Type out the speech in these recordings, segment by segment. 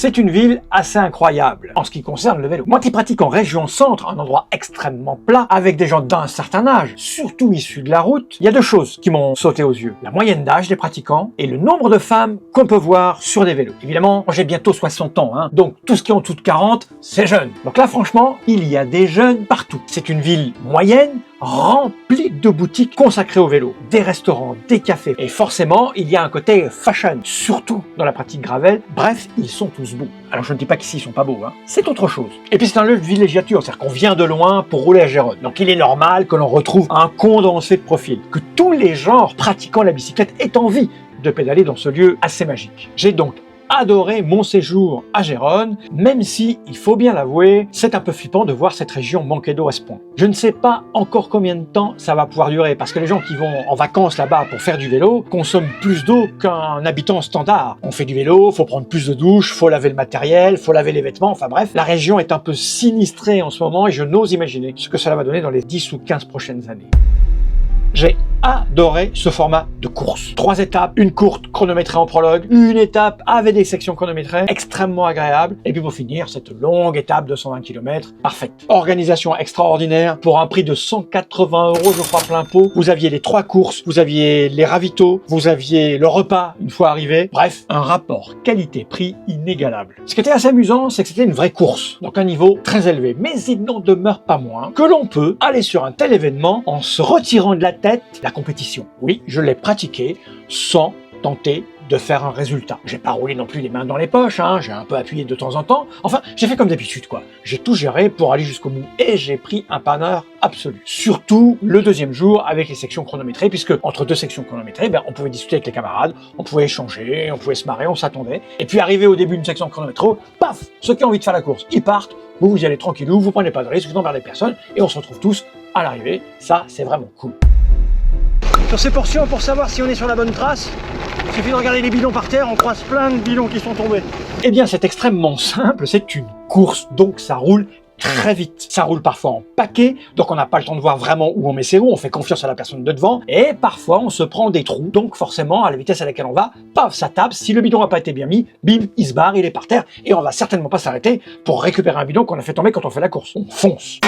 c'est une ville assez incroyable en ce qui concerne le vélo. Moi qui pratique en région centre, un endroit extrêmement plat, avec des gens d'un certain âge, surtout issus de la route, il y a deux choses qui m'ont sauté aux yeux. La moyenne d'âge des pratiquants et le nombre de femmes qu'on peut voir sur des vélos. Évidemment, j'ai bientôt 60 ans, donc tout ce qui est en dessous de 40, c'est jeune. Donc là, franchement, il y a des jeunes partout. C'est une ville moyenne, remplie de boutiques consacrées au vélo, des restaurants, des cafés. Et forcément, il y a un côté fashion, surtout dans la pratique gravel. Bref, ils sont tous beaux. Alors je ne dis pas qu'ici ils sont pas beaux, c'est autre chose. Et puis c'est un lieu de villégiature, c'est-à-dire qu'on vient de loin pour rouler à Gérone. Donc il est normal que l'on retrouve un condensé de profils, que tous les genres pratiquant la bicyclette aient envie de pédaler dans ce lieu assez magique. J'ai donc adoré mon séjour à Gérone, même si, il faut bien l'avouer, c'est un peu flippant de voir cette région manquer d'eau à ce point. Je ne sais pas encore combien de temps ça va pouvoir durer, parce que les gens qui vont en vacances là-bas pour faire du vélo consomment plus d'eau qu'un habitant standard. On fait du vélo, faut prendre plus de douches, faut laver le matériel, faut laver les vêtements, enfin bref, la région est un peu sinistrée en ce moment et je n'ose imaginer ce que cela va donner dans les 10 ou 15 prochaines années. J'ai adoré ce format de course. 3 étapes, une courte chronométrée en prologue, une étape avec des sections chronométrées, extrêmement agréable. Et puis pour finir, cette longue étape de 120 km, parfaite. Organisation extraordinaire pour un prix de 180 €, je crois, plein pot. Vous aviez les 3 courses, vous aviez les ravitaux, vous aviez le repas une fois arrivé. Bref, un rapport qualité-prix inégalable. Ce qui était assez amusant, c'est que c'était une vraie course, donc un niveau très élevé. Mais il n'en demeure pas moins que l'on peut aller sur un tel événement en se retirant de la tête la compétition. Oui, je l'ai pratiqué sans tenter de faire un résultat. J'ai pas roulé non plus les mains dans les poches, j'ai un peu appuyé de temps en temps. Enfin, j'ai fait comme d'habitude, quoi. J'ai tout géré pour aller jusqu'au bout et j'ai pris un panard absolu. Surtout le deuxième jour avec les sections chronométrées, puisque entre deux sections chronométrées, on pouvait discuter avec les camarades, on pouvait échanger, on pouvait se marrer, on s'attendait. Et puis arrivé au début d'une section chronométrée, paf, ceux qui ont envie de faire la course, ils partent, vous y allez tranquillou, vous prenez pas de risque, vous n'emmerdez personne et on se retrouve tous à l'arrivée. Ça, c'est vraiment cool. Sur ces portions, pour savoir si on est sur la bonne trace, il suffit de regarder les bidons par terre, on croise plein de bidons qui sont tombés. Eh bien, c'est extrêmement simple, c'est une course, donc ça roule très vite. Ça roule parfois en paquet, donc on n'a pas le temps de voir vraiment où on met ses roues, on fait confiance à la personne de devant, et parfois on se prend des trous, donc forcément, à la vitesse à laquelle on va, paf, ça tape, si le bidon n'a pas été bien mis, bim, il se barre, il est par terre, et on va certainement pas s'arrêter pour récupérer un bidon qu'on a fait tomber quand on fait la course. On fonce.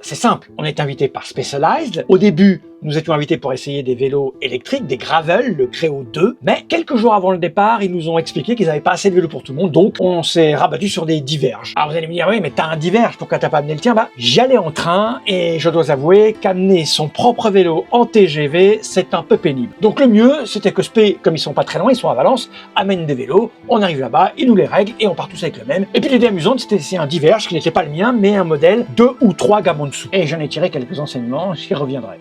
C'est simple, on est invité par Specialized. Au début, nous étions invités pour essayer des vélos électriques, des Gravel, le Créo 2. Mais quelques jours avant le départ, ils nous ont expliqué qu'ils n'avaient pas assez de vélos pour tout le monde. Donc, on s'est rabattu sur des Diverge. Alors vous allez me dire, oui, mais t'as un Diverge, pourquoi t'as pas amené le tien? J'y allais en train et je dois avouer qu'amener son propre vélo en TGV, c'est un peu pénible. Donc le mieux, c'était que Spe, comme ils sont pas très loin, ils sont à Valence, amène des vélos, on arrive là-bas, ils nous les règlent et on part tous avec le même. Et puis l'idée amusante, c'était d'essayer un Diverge qui n'était pas le mien, mais un modèle 2 ou 3 gammes en dessous. Et j'en ai tiré quelques enseignements, j'y reviendrai.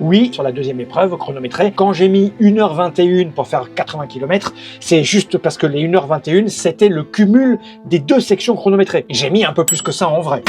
Oui, sur la deuxième épreuve chronométrée, quand j'ai mis 1h21 pour faire 80 km, c'est juste parce que les 1h21, c'était le cumul des 2 sections chronométrées. J'ai mis un peu plus que ça en vrai.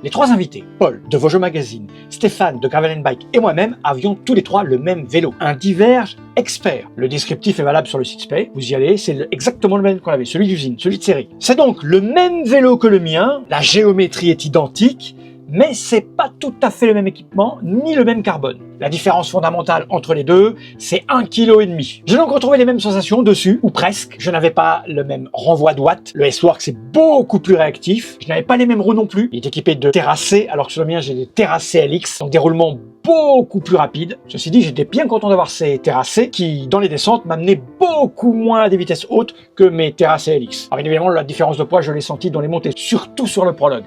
Les 3 invités, Paul de Vosges Magazine, Stéphane de Gravel & Bike et moi-même avions tous les 3 le même vélo, un Diverge Expert. Le descriptif est valable sur le site Spe, vous y allez, c'est exactement le même qu'on avait, celui d'usine, celui de série. C'est donc le même vélo que le mien, la géométrie est identique, mais c'est pas tout à fait le même équipement, ni le même carbone. La différence fondamentale entre les deux, c'est 1,5 kg. J'ai donc retrouvé les mêmes sensations dessus, ou presque. Je n'avais pas le même renvoi de watts. Le S-Works est beaucoup plus réactif. Je n'avais pas les mêmes roues non plus. Il est équipé de terrassés, alors que sur le mien, j'ai des terrassés LX, donc des roulements beaucoup plus rapides. Ceci dit, j'étais bien content d'avoir ces terrassés qui, dans les descentes, m'amenaient beaucoup moins à des vitesses hautes que mes terrassés LX. Alors évidemment, la différence de poids, je l'ai senti dans les montées, surtout sur le prologue.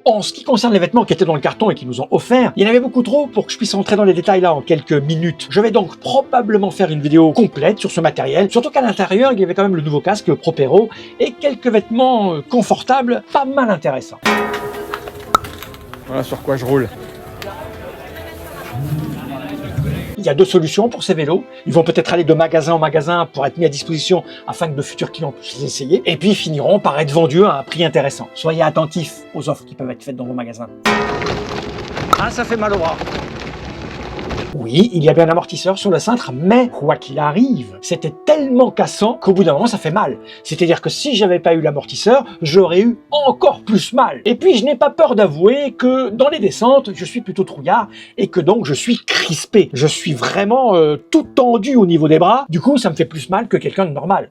En ce qui concerne les vêtements qui étaient dans le carton et qui nous ont offert, il y en avait beaucoup trop pour que je puisse rentrer dans les détails là en quelques minutes. Je vais donc probablement faire une vidéo complète sur ce matériel, surtout qu'à l'intérieur, il y avait quand même le nouveau casque, le Propero, et quelques vêtements confortables, pas mal intéressants. Voilà sur quoi je roule. Il y a 2 solutions pour ces vélos. Ils vont peut-être aller de magasin en magasin pour être mis à disposition afin que de futurs clients puissent les essayer. Et puis ils finiront par être vendus à un prix intéressant. Soyez attentifs aux offres qui peuvent être faites dans vos magasins. Ah, ça fait mal au bras. Oui, il y avait un amortisseur sur le cintre, mais quoi qu'il arrive, c'était tellement cassant qu'au bout d'un moment ça fait mal. C'est-à-dire que si j'avais pas eu l'amortisseur, j'aurais eu encore plus mal. Et puis je n'ai pas peur d'avouer que dans les descentes, je suis plutôt trouillard et que donc je suis crispé. Je suis vraiment tout tendu au niveau des bras, du coup ça me fait plus mal que quelqu'un de normal.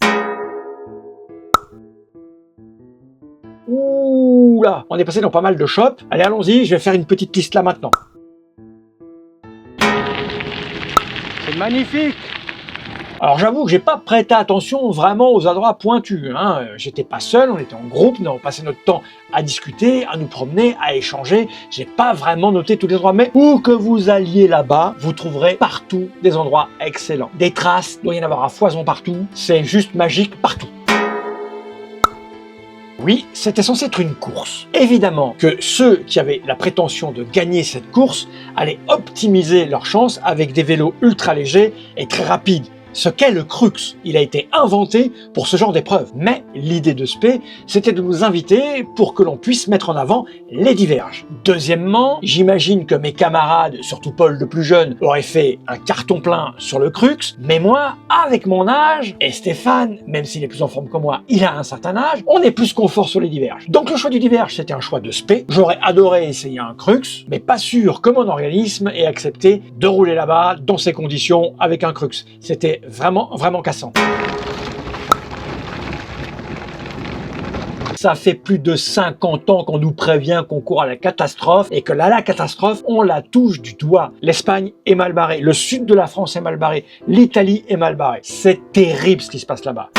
Ouh là, on est passé dans pas mal de shops. Allez, allons-y, je vais faire une petite liste là maintenant. C'est magnifique. Alors j'avoue que j'ai pas prêté attention vraiment aux endroits pointus. J'étais pas seul, on était en groupe, nous avons passé notre temps à discuter, à nous promener, à échanger. J'ai pas vraiment noté tous les endroits, mais où que vous alliez là-bas, vous trouverez partout des endroits excellents. Des traces, il doit y en avoir à foison partout, c'est juste magique partout. Oui, c'était censé être une course. Évidemment que ceux qui avaient la prétention de gagner cette course allaient optimiser leurs chances avec des vélos ultra légers et très rapides. Ce qu'est le crux. Il a été inventé pour ce genre d'épreuve. Mais l'idée de Spé, c'était de nous inviter pour que l'on puisse mettre en avant les diverges. Deuxièmement, j'imagine que mes camarades, surtout Paul le plus jeune, auraient fait un carton plein sur le crux, mais moi, avec mon âge, et Stéphane, même s'il est plus en forme que moi, il a un certain âge, on est plus confort sur les diverges. Donc le choix du diverge, c'était un choix de Spé. J'aurais adoré essayer un crux, mais pas sûr que mon organisme ait accepté de rouler là-bas dans ces conditions avec un crux. C'était vraiment cassant. Ça fait plus de 50 ans qu'on nous prévient qu'on court à la catastrophe et que là, la catastrophe, on la touche du doigt. L'Espagne est mal barrée, le sud de la France est mal barré, l'Italie est mal barrée. C'est terrible ce qui se passe là-bas.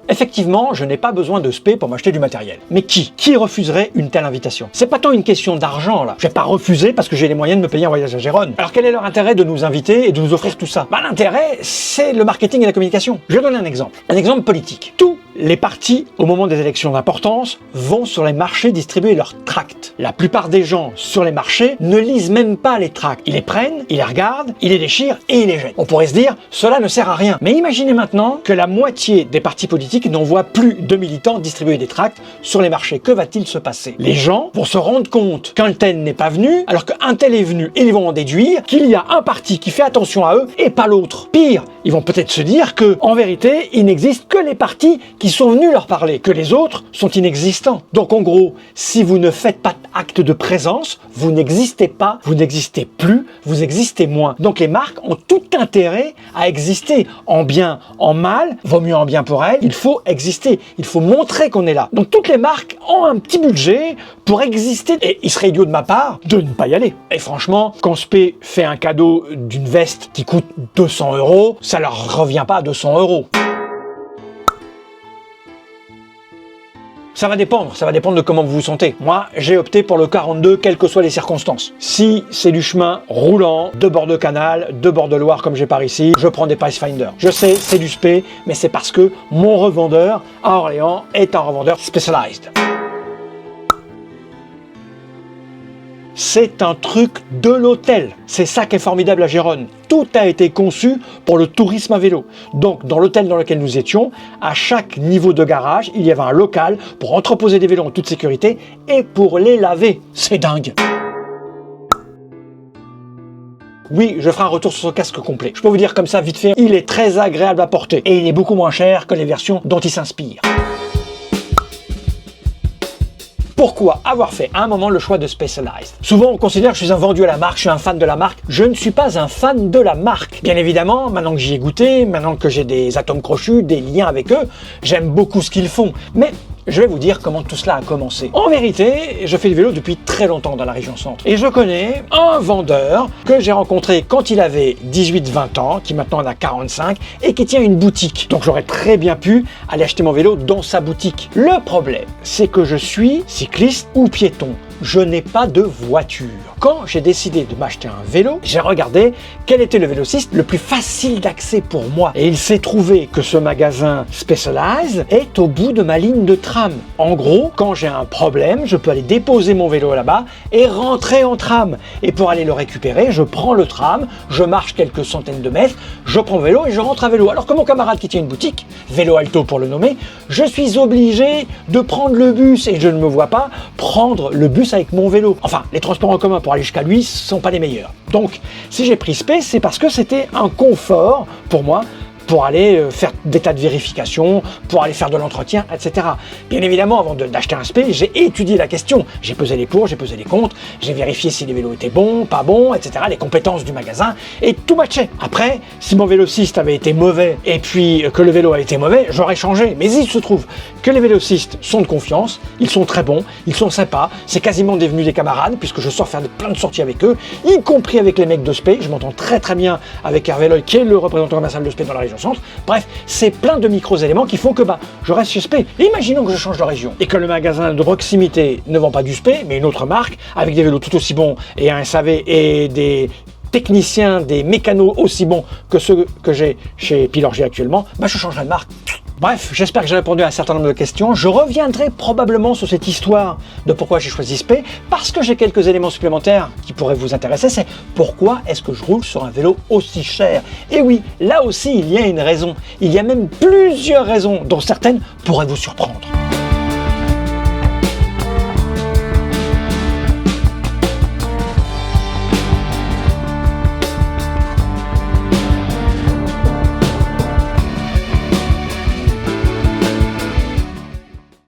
Effectivement, je n'ai pas besoin de Spé pour m'acheter du matériel. Mais qui refuserait une telle invitation? C'est pas tant une question d'argent là. Je vais pas refuser parce que j'ai les moyens de me payer un voyage à Gérone. Alors quel est leur intérêt de nous inviter et de nous offrir tout ça? L'intérêt, c'est le marketing et la communication. Je vais donner un exemple politique. Tous les partis, au moment des élections d'importance, vont sur les marchés distribuer leurs tracts. La plupart des gens sur les marchés ne lisent même pas les tracts. Ils les prennent, ils les regardent, ils les déchirent et ils les jettent. On pourrait se dire, cela ne sert à rien. Mais imaginez maintenant que la moitié des partis politiques n'envoient plus de militants distribuer des tracts sur les marchés. Que va-t-il se passer? Les gens vont se rendre compte qu'un tel n'est pas venu, alors qu'un tel est venu, et ils vont en déduire qu'il y a un parti qui fait attention à eux et pas l'autre. Pire, ils vont peut-être se dire que, en vérité, il n'existe que les partis qui sont venus leur parler, que les autres sont inexistants. Donc en gros, si vous ne faites pas acte de présence, vous n'existez pas, vous n'existez plus, vous existez moins. Donc les marques ont tout intérêt à exister. En bien, en mal, vaut mieux en bien pour elles, il faut exister, il faut montrer qu'on est là. Donc toutes les marques ont un petit budget pour exister et il serait idiot de ma part de ne pas y aller. Et franchement, quand Spé fait un cadeau d'une veste qui coûte 200 €, ça leur revient pas à 200 €. Ça va dépendre de comment vous vous sentez. Moi, j'ai opté pour le 42, quelles que soient les circonstances. Si c'est du chemin roulant, de bord de canal, de bord de Loire comme j'ai par ici, je prends des Pricefinder. Je sais, c'est du Spé, mais c'est parce que mon revendeur à Orléans est un revendeur Specialized. C'est un truc de l'hôtel. C'est ça qui est formidable à Gérone. Tout a été conçu pour le tourisme à vélo. Donc, dans l'hôtel dans lequel nous étions, à chaque niveau de garage, il y avait un local pour entreposer des vélos en toute sécurité et pour les laver. C'est dingue. Oui, je ferai un retour sur ce casque complet. Je peux vous dire comme ça, vite fait, il est très agréable à porter et il est beaucoup moins cher que les versions dont il s'inspire. Pourquoi avoir fait à un moment le choix de Specialized? Souvent on considère que je suis un vendu à la marque, je suis un fan de la marque. Je ne suis pas un fan de la marque. Bien évidemment, maintenant que j'y ai goûté, maintenant que j'ai des atomes crochus, des liens avec eux, j'aime beaucoup ce qu'ils font. Mais je vais vous dire comment tout cela a commencé. En vérité, je fais du vélo depuis très longtemps dans la région centre. Et je connais un vendeur que j'ai rencontré quand il avait 18-20 ans, qui maintenant en a 45, et qui tient une boutique. Donc j'aurais très bien pu aller acheter mon vélo dans sa boutique. Le problème, c'est que je suis cycliste ou piéton. Je n'ai pas de voiture. Quand j'ai décidé de m'acheter un vélo, j'ai regardé quel était le vélociste le plus facile d'accès pour moi. Et il s'est trouvé que ce magasin Specialized est au bout de ma ligne de tram. En gros, quand j'ai un problème, je peux aller déposer mon vélo là-bas et rentrer en tram. Et pour aller le récupérer, je prends le tram, je marche quelques centaines de mètres, je prends le vélo et je rentre à vélo. Alors que mon camarade qui tient une boutique, Vélo Alto pour le nommer, je suis obligé de prendre le bus et je ne me vois pas prendre le bus plus avec mon vélo. Enfin, les transports en commun pour aller jusqu'à lui sont pas les meilleurs. Donc, si j'ai pris SP, c'est parce que c'était un confort pour moi, pour aller faire des tas de vérifications, pour aller faire de l'entretien, etc. Bien évidemment, avant d'acheter un SP, j'ai étudié la question. J'ai pesé les pour, j'ai pesé les contre, j'ai vérifié si les vélos étaient bons, pas bons, etc., les compétences du magasin, et tout matchait. Après, si mon vélocyste avait été mauvais, et puis que le vélo a été mauvais, j'aurais changé. Mais il se trouve que les vélocistes sont de confiance, ils sont très bons, ils sont sympas, c'est quasiment devenu des camarades, puisque je sors faire plein de sorties avec eux, y compris avec les mecs de SP. Je m'entends très très bien avec Hervé Loy, qui est le représentant commercial de SP dans la région centre. Bref, c'est plein de micro-éléments qui font que je reste chez SP. Imaginons que je change de région et que le magasin de proximité ne vend pas du SP, mais une autre marque, avec des vélos tout aussi bons et un SAV et des techniciens, des mécanos aussi bons que ceux que j'ai chez Pilorget actuellement, je changerai de marque. Bref, j'espère que j'ai répondu à un certain nombre de questions. Je reviendrai probablement sur cette histoire de pourquoi j'ai choisi SP, parce que j'ai quelques éléments supplémentaires qui pourraient vous intéresser. C'est pourquoi est-ce que je roule sur un vélo aussi cher? Et oui, là aussi, il y a une raison. Il y a même plusieurs raisons, dont certaines pourraient vous surprendre.